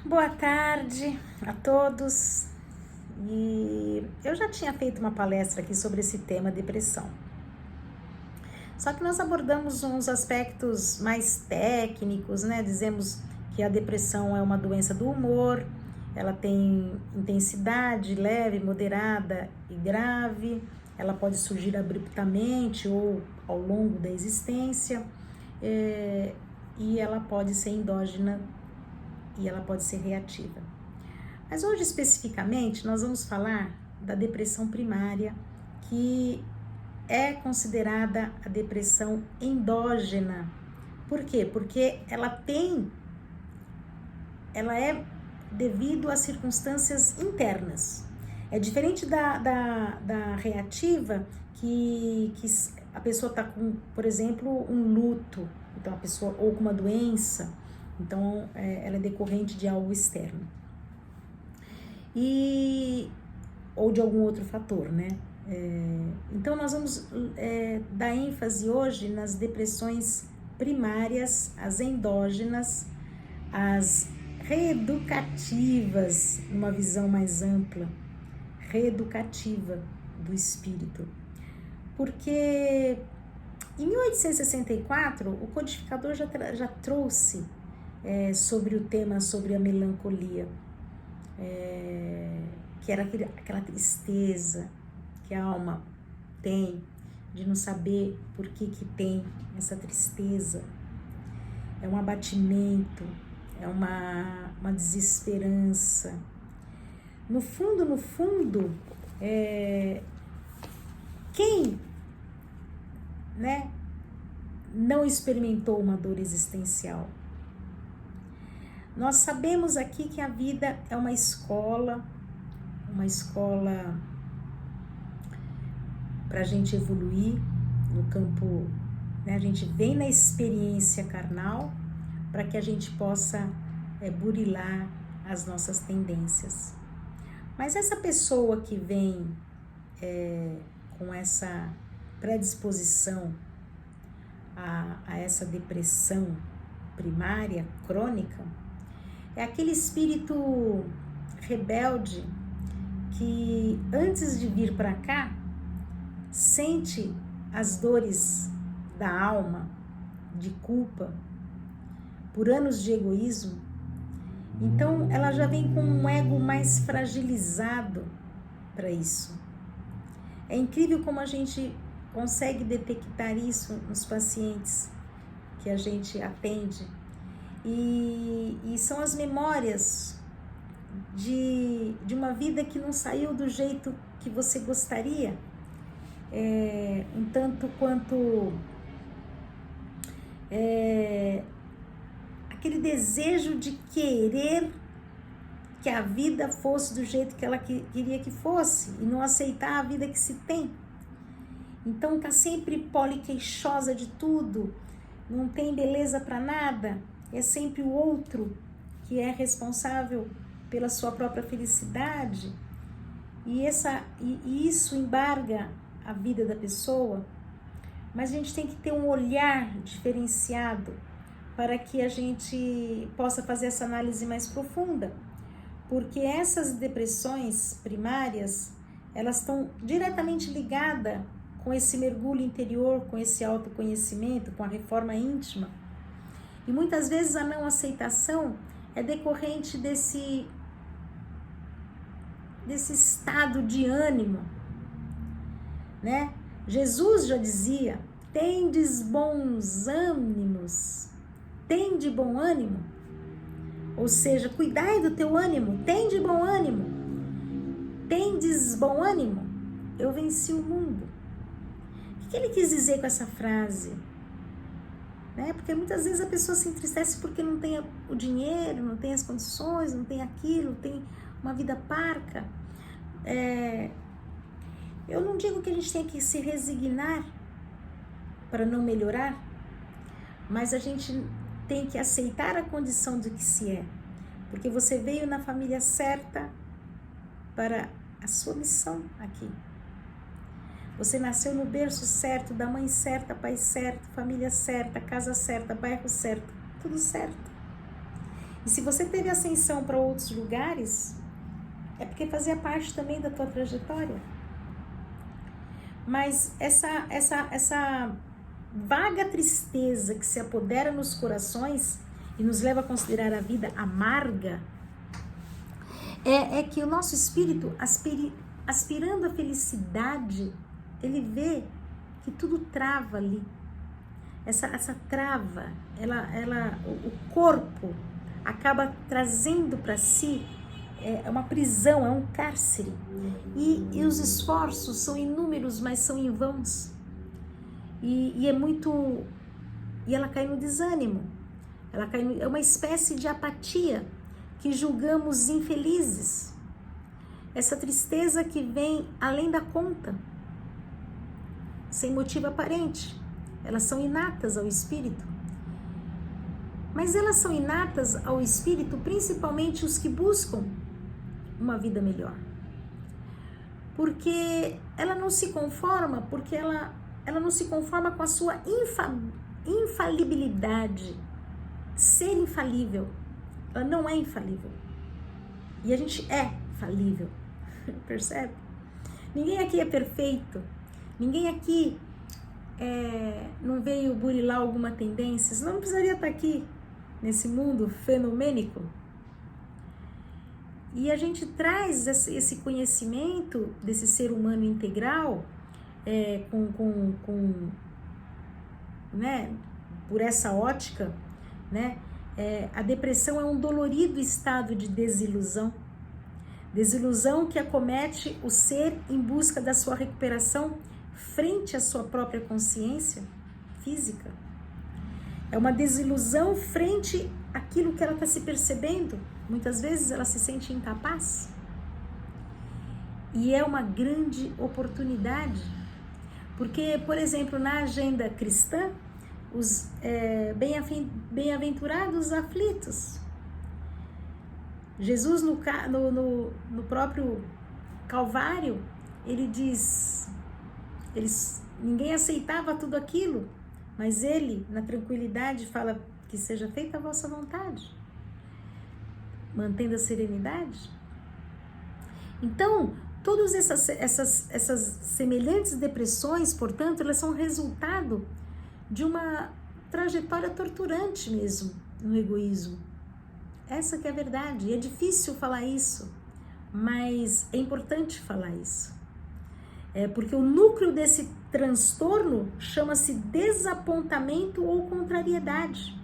Boa tarde a todos. E eu já tinha feito uma palestra aqui sobre esse tema depressão. Só que nós abordamos uns aspectos mais técnicos, né? Dizemos que a depressão é uma doença do humor, ela tem intensidade leve, moderada e grave, ela pode surgir abruptamente ou ao longo da existência, e ela pode ser endógena e ela pode ser reativa. Mas hoje especificamente nós vamos falar da depressão primária, que é considerada a depressão endógena. Por quê? Porque ela é devido a circunstâncias internas. É diferente da reativa, que a pessoa está com, por exemplo, um luto, então a pessoa, ou com uma doença, então ela é decorrente de algo externo. Ou de algum outro fator, né? Então nós vamos dar ênfase hoje nas depressões primárias, as endógenas, as reeducativas, numa visão mais ampla, reeducativa do espírito. Porque em 1864 o codificador já trouxe sobre o tema, sobre a melancolia, que era aquela tristeza que a alma tem de não saber por que tem essa tristeza. É um abatimento, é uma desesperança. No fundo, quem, né, não experimentou uma dor existencial? Nós sabemos aqui que a vida é uma escola para a gente evoluir no campo, né? A gente vem na experiência carnal para que a gente possa burilar as nossas tendências. Mas essa pessoa que vem com essa predisposição a essa depressão primária, crônica, é aquele espírito rebelde que antes de vir para cá sente as dores da alma, de culpa, por anos de egoísmo. Então ela já vem com um ego mais fragilizado para isso. É incrível como a gente consegue detectar isso nos pacientes que a gente atende. E são as memórias de uma vida que não saiu do jeito que você gostaria, um tanto quanto aquele desejo de querer que a vida fosse do jeito que ela queria que fosse e não aceitar a vida que se tem. Então tá sempre poliqueixosa de tudo, não tem beleza para nada. É sempre o outro que é responsável pela sua própria felicidade, e isso embarga a vida da pessoa. Mas a gente tem que ter um olhar diferenciado para que a gente possa fazer essa análise mais profunda, porque essas depressões primárias, elas estão diretamente ligadas com esse mergulho interior, com esse autoconhecimento, com a reforma íntima. E muitas vezes a não aceitação é decorrente desse estado de ânimo, né? Jesus já dizia: tendes bons ânimos, tende bom ânimo. Ou seja, cuidai do teu ânimo, tende bom ânimo. Tendes bom ânimo, eu venci o mundo. O que ele quis dizer com essa frase? Porque muitas vezes a pessoa se entristece porque não tem o dinheiro, não tem as condições, não tem aquilo, tem uma vida parca. Eu não digo que a gente tem que se resignar para não melhorar, mas a gente tem que aceitar a condição do que se é, porque você veio na família certa para a sua missão aqui. Você nasceu no berço certo, da mãe certa, pai certo, família certa, casa certa, bairro certo, tudo certo. E se você teve ascensão para outros lugares, é porque fazia parte também da tua trajetória. Mas essa vaga tristeza que se apodera nos corações e nos leva a considerar a vida amarga, é que o nosso espírito, aspirando a felicidade, ele vê que tudo trava ali. Essa trava, o corpo acaba trazendo para si uma prisão, é um cárcere. E os esforços são inúmeros, mas são em vãos. E ela cai no desânimo. É uma espécie de apatia que julgamos infelizes. Essa tristeza que vem além da conta, sem motivo aparente. Elas são inatas ao espírito. Mas elas são inatas ao espírito, principalmente os que buscam uma vida melhor. Porque ela não se conforma, ela não se conforma com a sua infalibilidade. Ser infalível. Ela não é infalível. E a gente é falível. Percebe? Ninguém aqui é perfeito. Ninguém aqui não veio burilar alguma tendência. Senão não precisaria estar aqui nesse mundo fenomênico. E a gente traz esse conhecimento desse ser humano integral né, por essa ótica, né? A depressão é um dolorido estado de desilusão. Desilusão que acomete o ser em busca da sua recuperação frente à sua própria consciência física. É uma desilusão frente àquilo que ela está se percebendo. Muitas vezes ela se sente incapaz. E é uma grande oportunidade. Porque, por exemplo, na agenda cristã, os bem-aventurados aflitos. Jesus, no próprio Calvário, ele diz, ninguém aceitava tudo aquilo, mas ele, na tranquilidade, fala que seja feita a vossa vontade, mantendo a serenidade. Então, todas essas semelhantes depressões, portanto, elas são resultado de uma trajetória torturante mesmo no egoísmo. Essa que é a verdade. E é difícil falar isso, mas é importante falar isso. Porque o núcleo desse transtorno chama-se desapontamento ou contrariedade.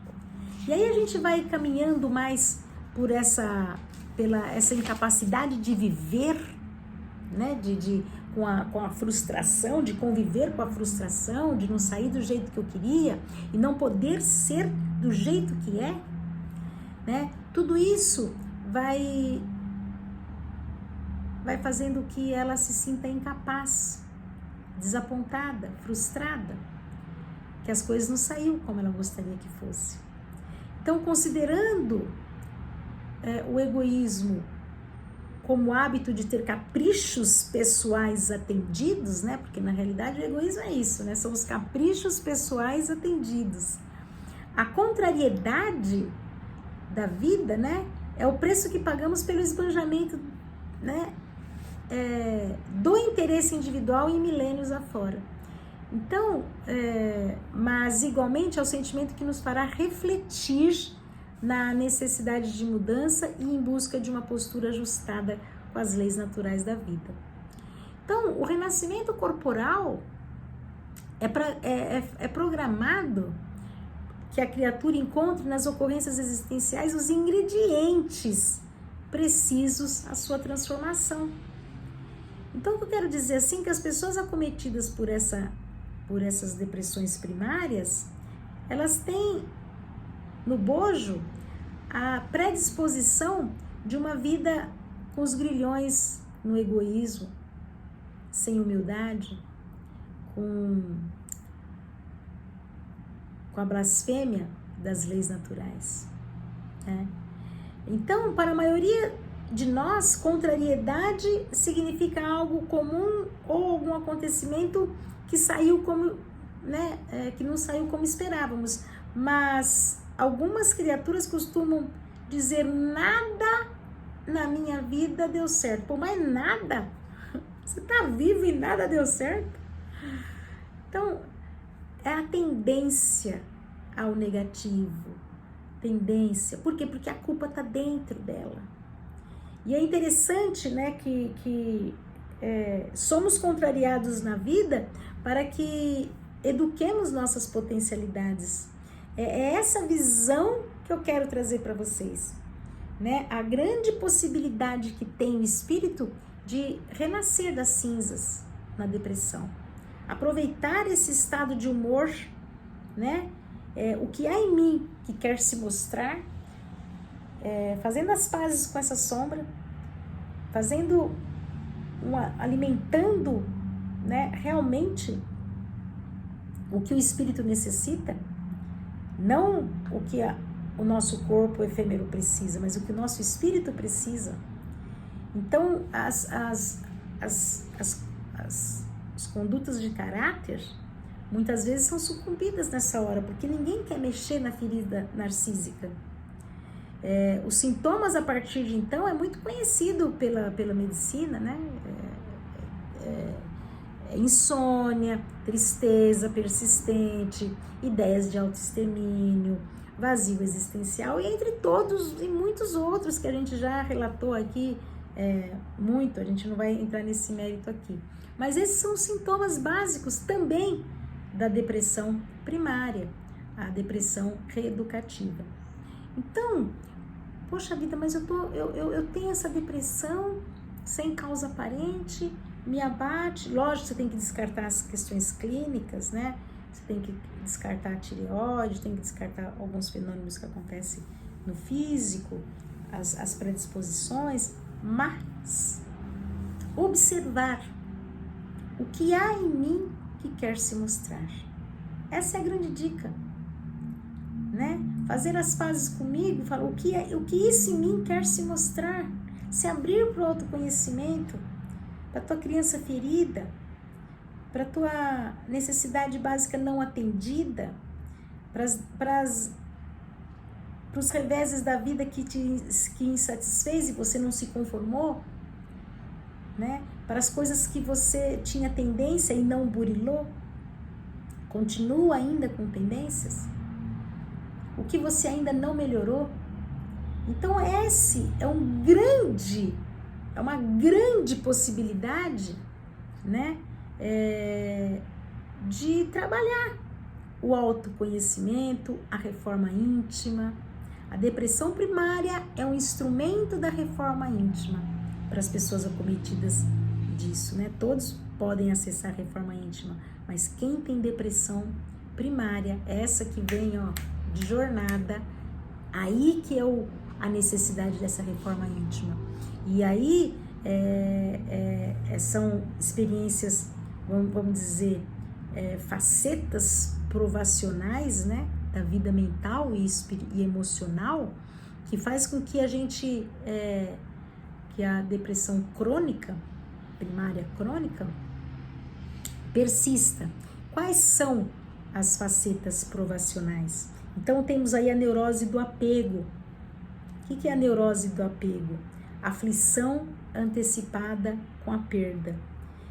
E aí a gente vai caminhando mais por essa incapacidade de viver, né? Com a frustração, de conviver com a frustração, de não sair do jeito que eu queria e não poder ser do jeito que é, né? Tudo isso vai fazendo que ela se sinta incapaz, desapontada, frustrada, que as coisas não saíram como ela gostaria que fosse. Então, considerando o egoísmo como hábito de ter caprichos pessoais atendidos, né? Porque na realidade o egoísmo é isso, né? São os caprichos pessoais atendidos. A contrariedade da vida, né? É o preço que pagamos pelo esbanjamento, né? Do interesse individual em milênios afora. Então, mas igualmente é o sentimento que nos fará refletir na necessidade de mudança e em busca de uma postura ajustada com as leis naturais da vida. Então, o renascimento corporal é programado que a criatura encontre nas ocorrências existenciais os ingredientes precisos à sua transformação. Então, o que eu quero dizer assim, que as pessoas acometidas por essas depressões primárias, elas têm no bojo a predisposição de uma vida com os grilhões no egoísmo, sem humildade, com a blasfêmia das leis naturais, né? Então, para a maioria de nós, contrariedade significa algo comum ou algum acontecimento que saiu como, né, que não saiu como esperávamos. Mas algumas criaturas costumam dizer nada na minha vida deu certo. Pô, mas nada? Você tá vivo e nada deu certo? Então, é a tendência ao negativo. Tendência. Por quê? Porque a culpa tá dentro dela. E é interessante, né, que somos contrariados na vida para que eduquemos nossas potencialidades. É essa visão que eu quero trazer para vocês, né? A grande possibilidade que tem o espírito de renascer das cinzas na depressão. Aproveitar esse estado de humor, né? O que há em mim que quer se mostrar, fazendo as pazes com essa sombra, alimentando, né, realmente o que o espírito necessita, não o que o nosso corpo efêmero precisa, mas o que o nosso espírito precisa. Então, as condutas de caráter muitas vezes são sucumbidas nessa hora, porque ninguém quer mexer na ferida narcísica. Os sintomas a partir de então é muito conhecido pela medicina, né? Insônia, tristeza persistente, ideias de autoextermínio, vazio existencial, e entre todos e muitos outros que a gente já relatou aqui, muito, a gente não vai entrar nesse mérito aqui. Mas esses são os sintomas básicos também da depressão primária, a depressão reeducativa. Então, poxa vida, mas eu tenho essa depressão sem causa aparente, me abate. Lógico, você tem que descartar as questões clínicas, né? Você tem que descartar a tireoide, tem que descartar alguns fenômenos que acontecem no físico, as predisposições, mas observar o que há em mim que quer se mostrar. Essa é a grande dica, né? Fazer as pazes comigo, falar o que isso em mim quer se mostrar, se abrir para o autoconhecimento, para tua criança ferida, para tua necessidade básica não atendida, para os reveses da vida que insatisfez e você não se conformou, né? Para as coisas que você tinha tendência e não burilou, continua ainda com tendências, o que você ainda não melhorou. Então esse é uma grande possibilidade, né, de trabalhar o autoconhecimento, a reforma íntima. A depressão primária é um instrumento da reforma íntima para as pessoas acometidas disso, né? Todos podem acessar a reforma íntima, mas quem tem depressão primária, essa que vem, de jornada, aí que é a necessidade dessa reforma íntima. E aí são experiências, vamos dizer, facetas provacionais, né, da vida mental e emocional, que faz com que a gente, que a depressão crônica, primária crônica, persista. Quais são as facetas provacionais? Então temos aí a neurose do apego. O que é a neurose do apego? Aflição antecipada com a perda.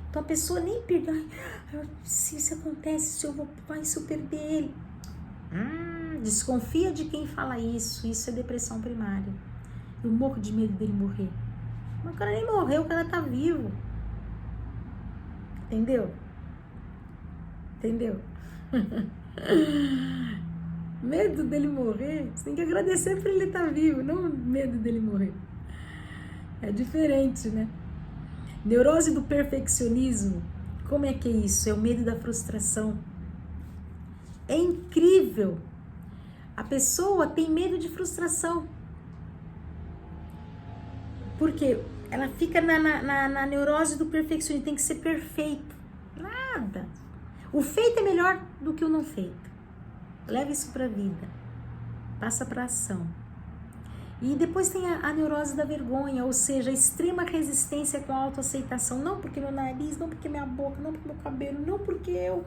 Então a pessoa nem perde, se isso acontece, se eu perder ele. Desconfia de quem fala isso é depressão primária. Eu morro de medo dele morrer. Mas o cara nem morreu, o cara tá vivo. Entendeu? Medo dele morrer, você tem que agradecer por ele estar vivo, não medo dele morrer. É diferente, né? Neurose do perfeccionismo, como é que é isso? É o medo da frustração. É incrível. A pessoa tem medo de frustração. Por quê? Ela fica na neurose do perfeccionismo, tem que ser perfeito. Nada. O feito é melhor do que o não feito. Leva isso para a vida. Passa para a ação. E depois tem a neurose da vergonha, ou seja, a extrema resistência com a autoaceitação. Não porque meu nariz, não porque minha boca, não porque meu cabelo, não porque eu.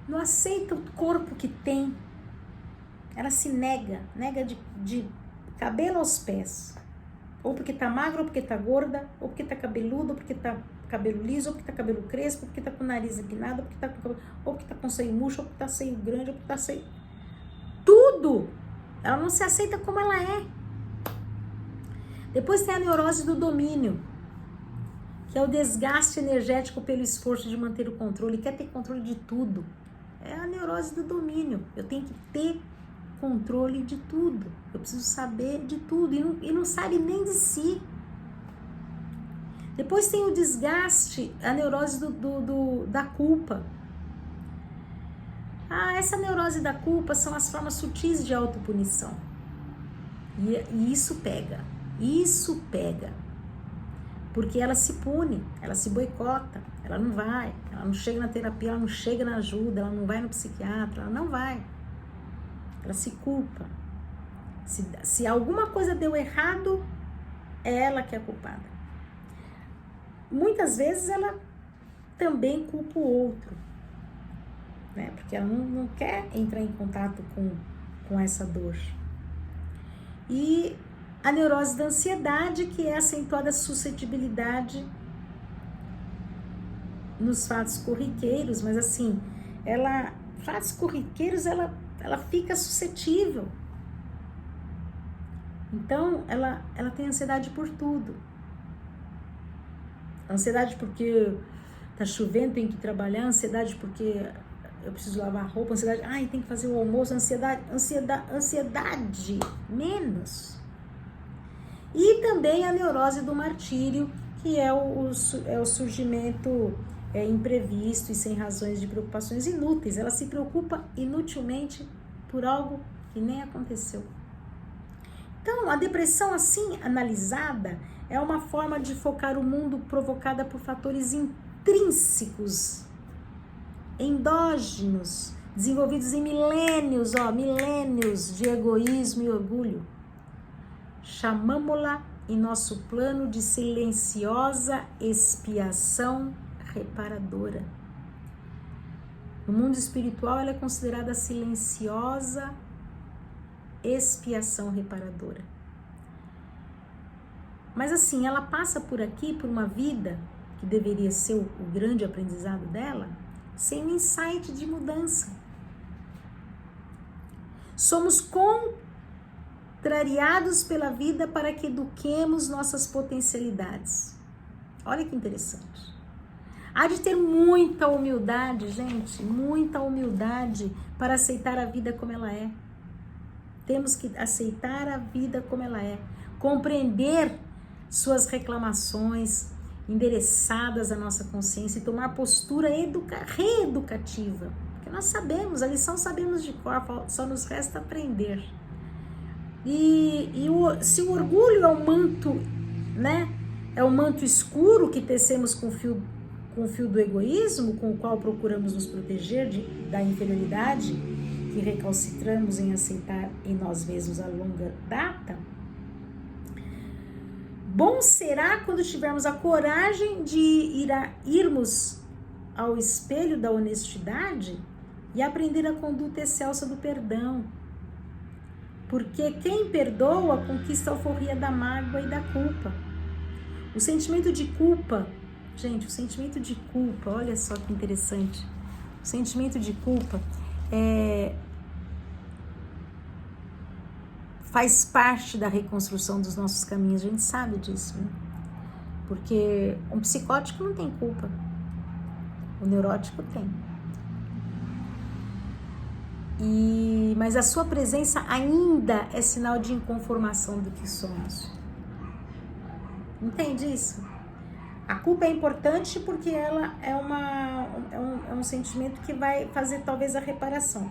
Não aceita o corpo que tem. ela se nega de cabelo aos pés. Ou porque tá magra, ou porque tá gorda, ou porque tá cabeluda, ou porque tá cabelo liso, ou porque tá cabelo crespo, ou porque tá com o nariz empinado, ou porque tá com seio murcho, ou porque tá seio grande, ou porque tá seio... Tudo! Ela não se aceita como ela é. Depois tem a neurose do domínio, que é o desgaste energético pelo esforço de manter o controle. Quer ter controle de tudo. É a neurose do domínio. Eu tenho que ter controle de tudo. Eu preciso saber de tudo. E não sabe nem de si. Depois tem o desgaste, a neurose da culpa. Essa neurose da culpa são as formas sutis de autopunição. E isso pega. Isso pega. Porque ela se pune, ela se boicota, ela não vai, ela não chega na terapia, ela não chega na ajuda, ela não vai no psiquiatra, ela não vai. Ela se culpa. Se alguma coisa deu errado, é ela que é a culpada. Muitas vezes ela também culpa o outro, né? Porque ela não quer entrar em contato com essa dor. E a neurose da ansiedade, que é acentuada suscetibilidade nos fatos corriqueiros, mas assim, fatos corriqueiros, ela fica suscetível. Então, ela tem ansiedade por tudo. Ansiedade porque tá chovendo, tem que trabalhar, ansiedade porque eu preciso lavar roupa, ansiedade, tem que fazer o almoço, ansiedade menos. E também a neurose do martírio, que é o surgimento imprevisto e sem razões de preocupações inúteis. Ela se preocupa inutilmente por algo que nem aconteceu. Então, a depressão assim analisada é uma forma de focar o mundo provocada por fatores intrínsecos, endógenos, desenvolvidos em milênios de egoísmo e orgulho. Chamamo-la em nosso plano de silenciosa expiação reparadora. No mundo espiritual, ela é considerada silenciosa expiação reparadora. Mas assim, ela passa por aqui, por uma vida que deveria ser o grande aprendizado dela, sem um insight de mudança. Somos contrariados pela vida para que eduquemos nossas potencialidades. Olha que interessante. Há de ter muita humildade, gente, muita humildade para aceitar a vida como ela é. Temos que aceitar a vida como ela é, compreender suas reclamações endereçadas à nossa consciência e tomar postura reeducativa. Porque nós sabemos, a lição sabemos de cor, só nos resta aprender. Se o orgulho é o manto, né? É o manto escuro que tecemos com o fio do egoísmo, com o qual procuramos nos proteger da inferioridade que recalcitramos em aceitar em nós mesmos a longa data. Bom será quando tivermos a coragem de irmos ao espelho da honestidade e aprender a conduta excelsa do perdão. Porque quem perdoa conquista a alforria da mágoa e da culpa. O sentimento de culpa, gente, olha só que interessante. O sentimento de culpa faz parte da reconstrução dos nossos caminhos, a gente sabe disso, né? Porque um psicótico não tem culpa, o neurótico tem. Mas a sua presença ainda é sinal de inconformação do que somos. Entende isso? A culpa é importante porque ela é um sentimento que vai fazer talvez a reparação.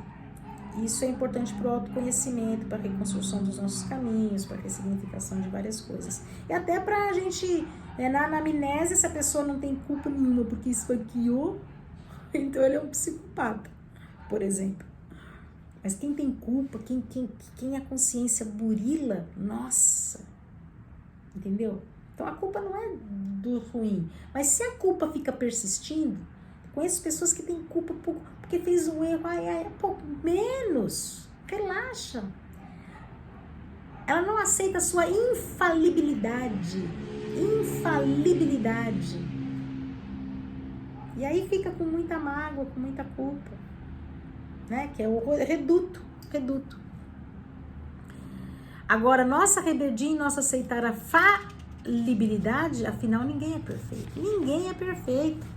Isso é importante para o autoconhecimento, para a reconstrução dos nossos caminhos, para a ressignificação de várias coisas. E até para a gente, na anamnese, se a pessoa não tem culpa nenhuma porque esfaqueou, então ele é um psicopata, por exemplo. Mas quem tem culpa, quem a consciência burila, nossa, entendeu? Então a culpa não é do ruim, mas se a culpa fica persistindo, conheço pessoas que têm culpa porque fez um erro, menos, Relaxa. Ela não aceita a sua infalibilidade. Infalibilidade. E aí fica com muita mágoa, com muita culpa, né? Que é o reduto. Agora, nossa rebeldia em nosso aceitar a falibilidade, afinal, ninguém é perfeito. Ninguém é perfeito.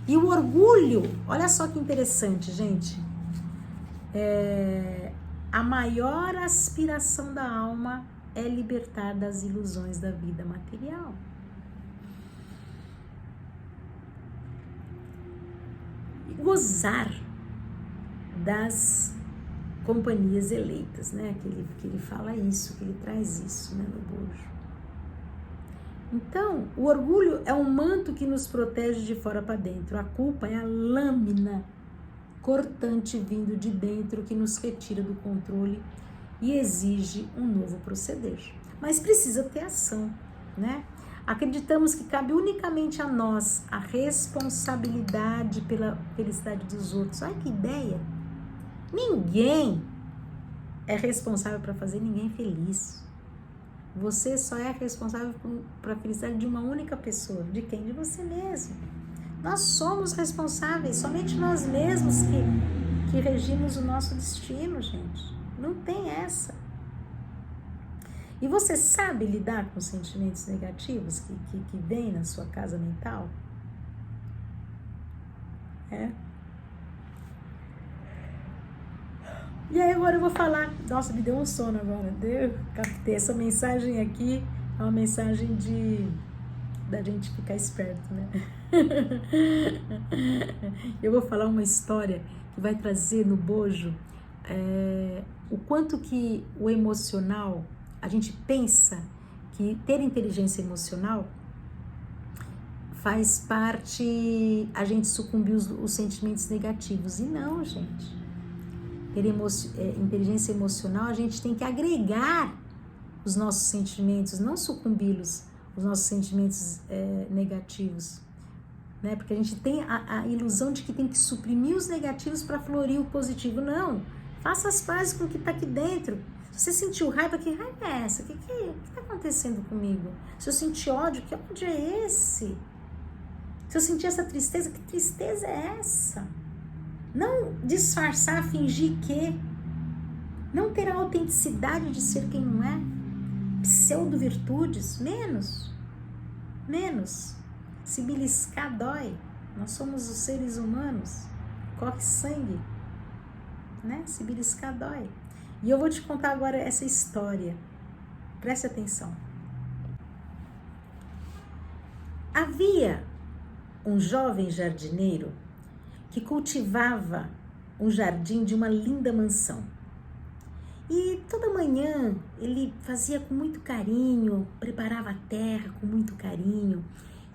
E o orgulho, olha só que interessante, gente. A maior aspiração da alma é libertar das ilusões da vida material. E gozar das companhias eleitas, né? Que ele fala isso, que ele traz isso, né, no bojo. Então, o orgulho é um manto que nos protege de fora para dentro. A culpa é a lâmina cortante vindo de dentro que nos retira do controle e exige um novo proceder. Mas precisa ter ação, né? Acreditamos que cabe unicamente a nós a responsabilidade pela felicidade dos outros. Olha que ideia! Ninguém é responsável para fazer ninguém feliz. Você só é responsável para a felicidade de uma única pessoa. De quem? De você mesmo. Nós somos responsáveis, somente nós mesmos que regimos o nosso destino, gente. Não tem essa. E você sabe lidar com sentimentos negativos que vêm na sua casa mental? E aí agora eu vou falar, nossa, me deu um sono agora, captei essa mensagem aqui, é uma mensagem da gente ficar esperto, né? Eu vou falar uma história que vai trazer no bojo o quanto que o emocional, a gente pensa que ter inteligência emocional faz parte a gente sucumbir os sentimentos negativos, e não, gente. Ter inteligência emocional, a gente tem que agregar os nossos sentimentos, não sucumbi-los, os nossos sentimentos negativos, né? Porque a gente tem a ilusão de que tem que suprimir os negativos para florir o positivo. Não, faça as pazes com o que está aqui dentro. Se você sentiu raiva, que raiva é essa? O que está acontecendo comigo? Se eu sentir ódio, que ódio é esse? Se eu sentir essa tristeza, que tristeza é essa? Não disfarçar, fingir que, não ter a autenticidade de ser quem não é, pseudo-virtudes, menos, se beliscar dói, nós somos os seres humanos, corre sangue, né? Se beliscar dói. E eu vou te contar agora essa história, preste atenção. Havia um jovem jardineiro que cultivava um jardim de uma linda mansão. E toda manhã ele fazia com muito carinho, preparava a terra com muito carinho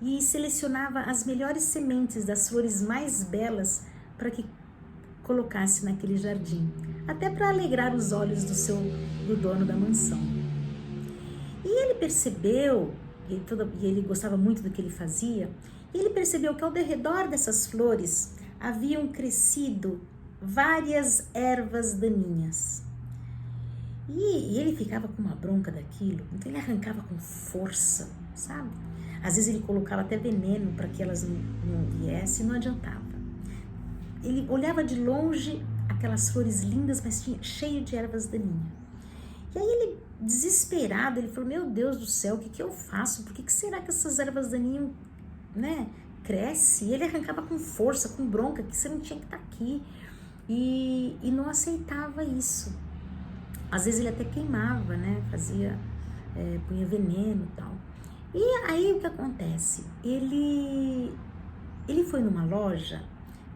e selecionava as melhores sementes das flores mais belas para que colocasse naquele jardim, até para alegrar os olhos do dono da mansão. E ele percebeu, e ele gostava muito do que ele fazia, e ele percebeu que ao redor dessas flores haviam crescido várias ervas daninhas. E ele ficava com uma bronca daquilo, então ele arrancava com força, sabe? Às vezes ele colocava até veneno para que elas não viessem, não adiantava. Ele olhava de longe aquelas flores lindas, mas cheio de ervas daninhas. E aí ele, desesperado, ele falou, meu Deus do céu, o que eu faço? Por que será que essas ervas daninhas, né, crescem? E ele arrancava com força, com bronca, que você não tinha que estar aqui. E não aceitava isso. Às vezes ele até queimava, né, punha veneno e tal. E aí o que acontece? Ele foi numa loja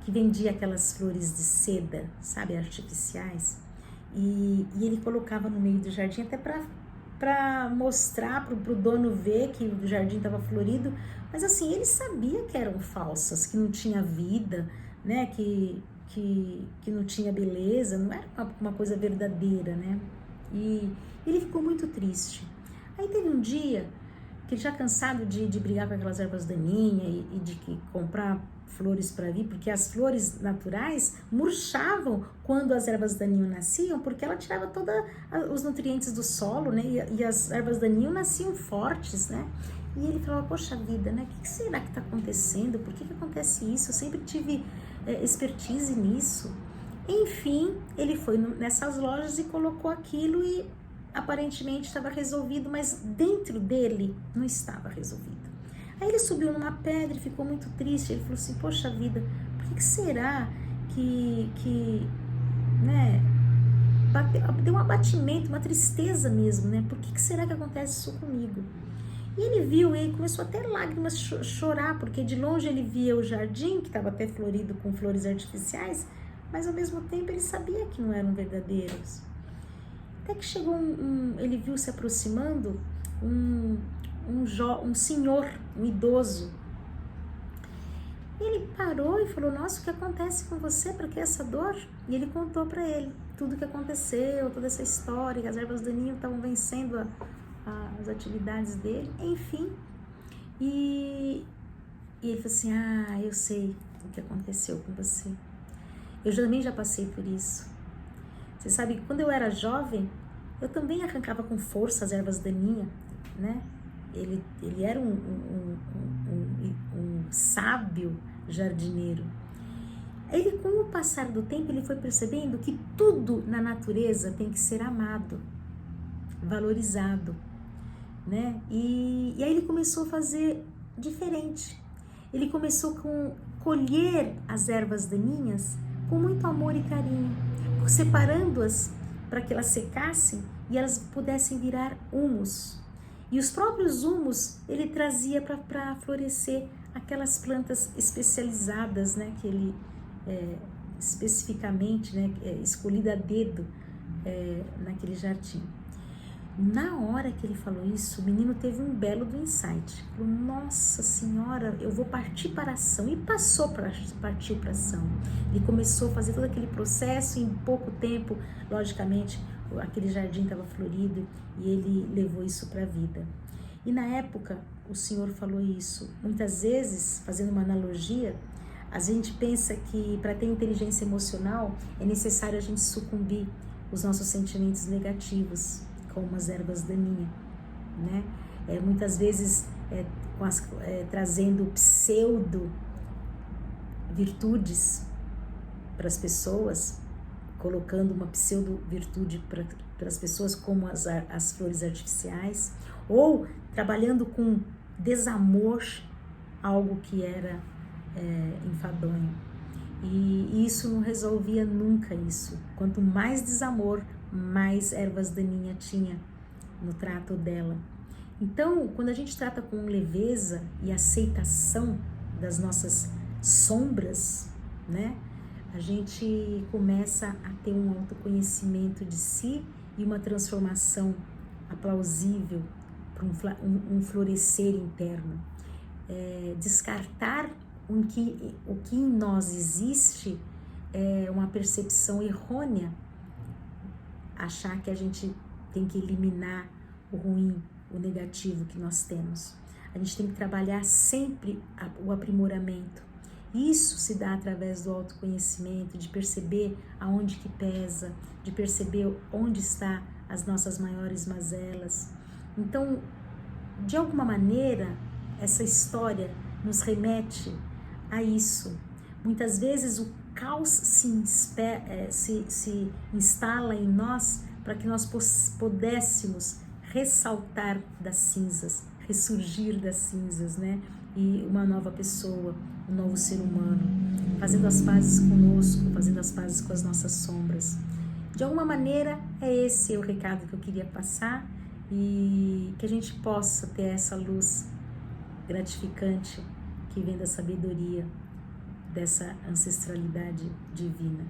que vendia aquelas flores de seda, sabe, artificiais, e ele colocava no meio do jardim até para mostrar, para o dono ver que o jardim estava florido, mas assim, ele sabia que eram falsas, que não tinha vida, né, que não tinha beleza, não era uma coisa verdadeira, né, e ele ficou muito triste. Aí teve um dia que ele já cansado de brigar com aquelas ervas daninhas e de que comprar flores para vir, porque as flores naturais murchavam quando as ervas daninhas nasciam, porque ela tirava todos os nutrientes do solo, né? E as ervas daninhas nasciam fortes, né? E ele falava, poxa vida, né? O que será que está acontecendo? Por que acontece isso? Eu sempre tive expertise nisso. Enfim, ele foi nessas lojas e colocou aquilo e aparentemente estava resolvido, mas dentro dele não estava resolvido. Aí ele subiu numa pedra e ficou muito triste. Ele falou assim, poxa vida, por que será que né, deu um abatimento, uma tristeza mesmo, né? Por que será que acontece isso comigo? E ele viu, e começou até lágrimas chorar, porque de longe ele via o jardim, que estava até florido com flores artificiais, mas ao mesmo tempo ele sabia que não eram verdadeiros. Até que chegou ele viu se aproximando um senhor, um idoso. Ele parou e falou, nossa, o que acontece com você? Para que essa dor? E ele contou para ele tudo o que aconteceu, toda essa história, que as ervas daninhas estavam vencendo as atividades dele, enfim. E ele falou assim, eu sei o que aconteceu com você. Eu também já passei por isso. Você sabe, quando eu era jovem, eu também arrancava com força as ervas daninhas, né? Ele era um sábio jardineiro. Ele, com o passar do tempo, ele foi percebendo que tudo na natureza tem que ser amado, valorizado, né? E aí ele começou a fazer diferente. Ele começou com colher as ervas daninhas com muito amor e carinho, separando-as para que elas secassem e elas pudessem virar humus. E os próprios humus ele trazia para florescer aquelas plantas especializadas, né, que ele especificamente, né, escolhida a dedo naquele jardim. Na hora que ele falou isso, o menino teve um belo do insight. Falou, nossa senhora, eu vou partir para a ação. E passou para partir para a ação. Ele começou a fazer todo aquele processo e em pouco tempo, logicamente, aquele jardim estava florido e ele levou isso para a vida. E na época, o Senhor falou isso. Muitas vezes, fazendo uma analogia, a gente pensa que para ter inteligência emocional é necessário a gente sucumbir os nossos sentimentos negativos, como as ervas daninhas, né? Muitas vezes trazendo pseudo virtudes para as pessoas, colocando uma pseudo virtude para as pessoas, como as flores artificiais, ou trabalhando com desamor, algo que era enfadonho. E isso não resolvia nunca isso. Quanto mais desamor, mais ervas daninhas tinha no trato dela. Então, quando a gente trata com leveza e aceitação das nossas sombras, né, a gente começa a ter um autoconhecimento de si e uma transformação aplausível para um florescer interno. Descartar o que em nós existe é uma percepção errônea. Achar que a gente tem que eliminar o ruim, o negativo que nós temos. A gente tem que trabalhar sempre o aprimoramento. Isso se dá através do autoconhecimento, de perceber aonde que pesa, de perceber onde está as nossas maiores mazelas. Então, de alguma maneira, essa história nos remete a isso. Muitas vezes o caos se instala em nós para que nós pudéssemos ressaltar das cinzas, ressurgir das cinzas, né? E uma nova pessoa, um novo ser humano, fazendo as pazes conosco, fazendo as pazes com as nossas sombras. De alguma maneira, esse o recado que eu queria passar e que a gente possa ter essa luz gratificante que vem da sabedoria, dessa ancestralidade divina.